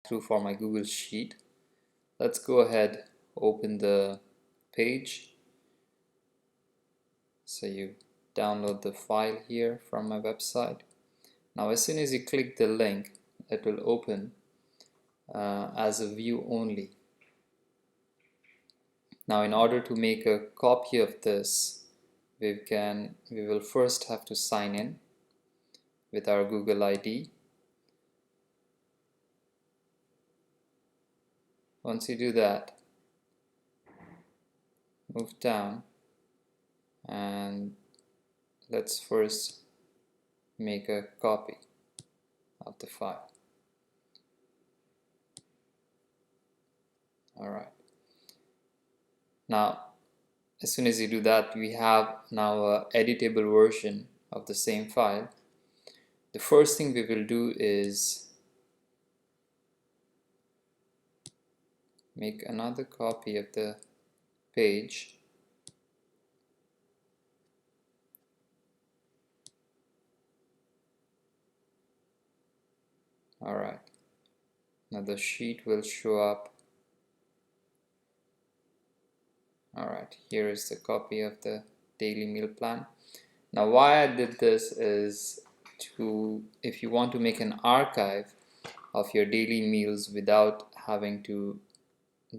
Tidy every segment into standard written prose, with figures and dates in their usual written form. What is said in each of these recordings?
through for my Google Sheet. Let's go ahead, open the page. So you download the file here from my website. Now as soon as you click the link, it will open as a view only. Now in order to make a copy of this, we will first have to sign in with our Google ID. Once you do that, move down and let's first make a copy of the file. Alright. Now as soon as you do that, we have now a editable version of the same file. The first thing we will do is make another copy of the page. Alright, now the sheet will show up. Alright, here is the copy of the daily meal plan. Now why I did this is if you want to make an archive of your daily meals without having to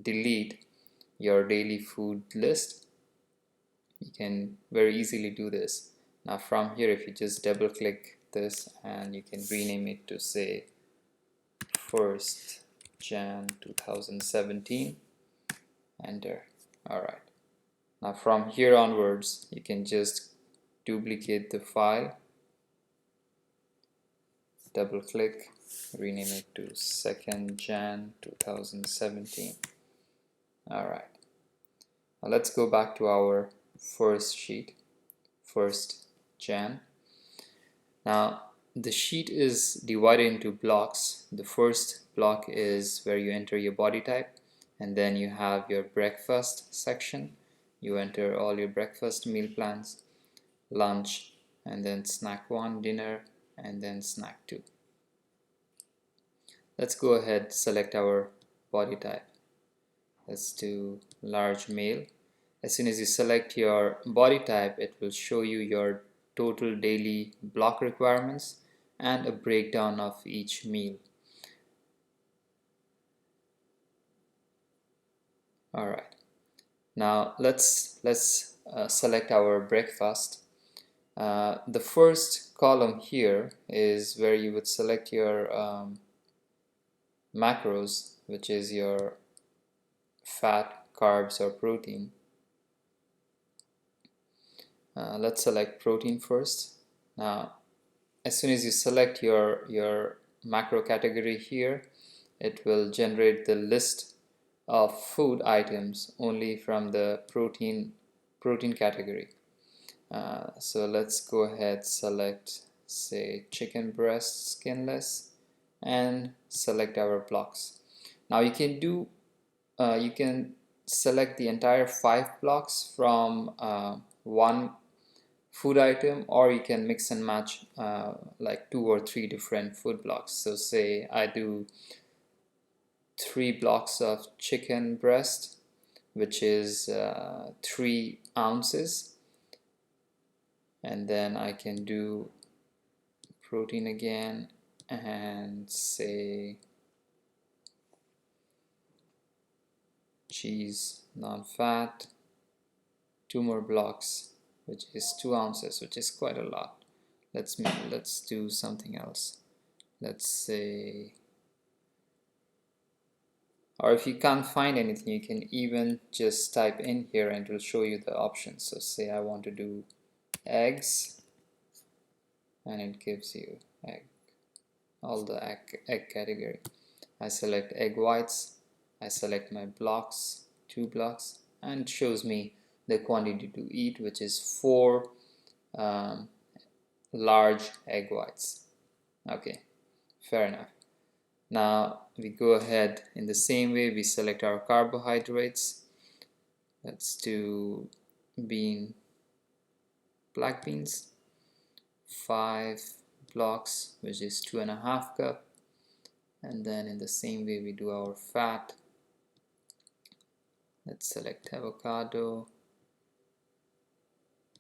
delete your daily food list, you can very easily do this. Now from here, if you just double click this and you can rename it to say 1st Jan 2017, enter. Alright, now from here onwards you can just duplicate the file, double click, rename it to 2nd Jan 2017. Alright, now let's go back to our first sheet, 1st Jan. Now the sheet is divided into blocks. The first block is where you enter your body type, and then you have your breakfast section. You enter all your breakfast meal plans, lunch, and then snack 1, dinner, and then snack 2. Let's go ahead, select our body type. Let's do large male. As soon as you select your body type, it will show you your total daily block requirements and a breakdown of each meal. Alright, now let's select our breakfast. The first column here is where you would select your macros, which is your fat, carbs, or protein. Let's select protein first. Now as soon as you select your macro category here, it will generate the list of food items only from the protein category. So let's go ahead, select say chicken breast skinless and select our blocks. Now you can do you can select the entire 5 blocks from one food item, or you can mix and match like 2 or 3 different food blocks. So say I do 3 blocks of chicken breast, which is 3 ounces, and then I can do protein again and say cheese non-fat, 2 more blocks, which is 2 ounces, which is quite a lot. Let's do something else. Let's say, or if you can't find anything, you can even just type in here and it will show you the options. So say I want to do eggs, and it gives you all the egg category. I select egg whites, I select my blocks, 2 blocks, and it shows me the quantity to eat, which is 4 large egg whites. Okay, fair enough. Now we go ahead in the same way, we select our carbohydrates. Let's do black beans, 5 blocks, which is 2.5 cup, and then in the same way we do our fat. Let's select avocado,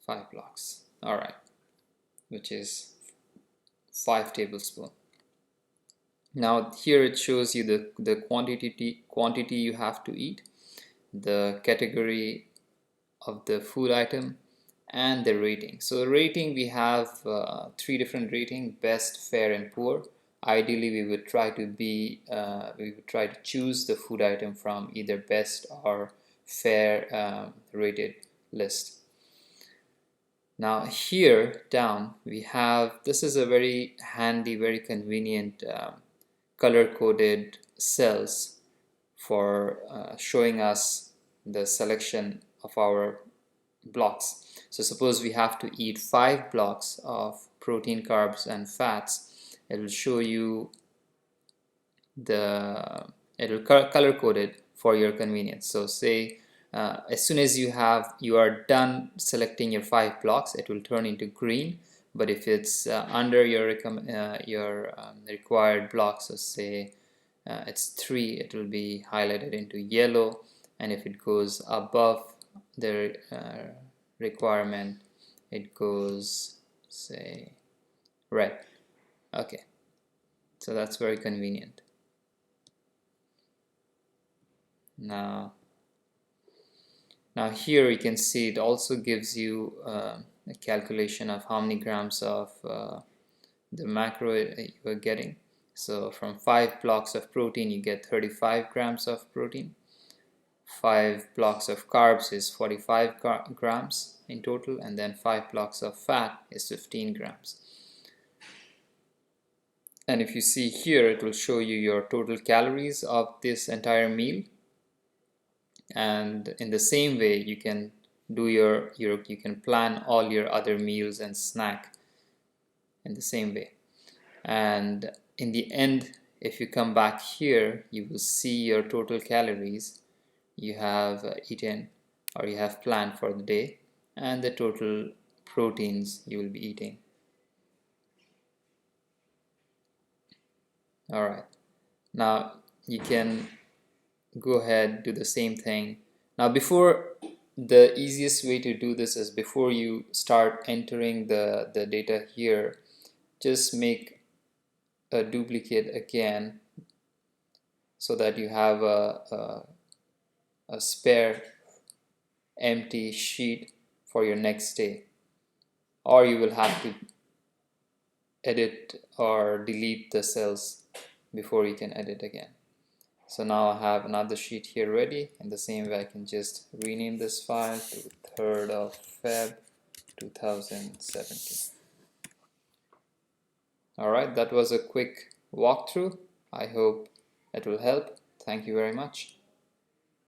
5 blocks. All right, which is 5 tablespoons. Now here it shows you the quantity you have to eat, the category of the food item, and the rating. So rating, we have 3 different rating: best, fair, and poor. Ideally we would try to choose the food item from either best or fair rated list. Now here down we have, this is a very handy, very convenient color coded cells for showing us the selection of our blocks. So suppose we have to eat 5 blocks of protein, carbs, and fats. It will show you it will color code it for your convenience. So say as soon as you are done selecting your 5 blocks, it will turn into green. But if it's under your required blocks, so say it's 3, it will be highlighted into yellow, and if it goes above the requirement, it goes, say, red. Okay, so that's very convenient. Now here you can see it also gives you a calculation of how many grams of the macro you are getting. So from 5 blocks of protein you get 35 grams of protein. 5 blocks of carbs is 45 grams in total, and then 5 blocks of fat is 15 grams. And if you see here, it will show you your total calories of this entire meal. And in the same way, you can do you can plan all your other meals and snack in the same way. And in the end, if you come back here, you will see your total calories you have eaten or you have planned for the day, and the total proteins you will be eating. Alright, now you can go ahead, do the same thing. Now the easiest way to do this is, before you start entering the data here, just make a duplicate again so that you have a spare empty sheet for your next day, or you will have to edit or delete the cells before you can edit again. So now I have another sheet here ready. In the same way, I can just rename this file to 3rd of Feb 2017. Alright, that was a quick walkthrough. I hope it will help. Thank you very much.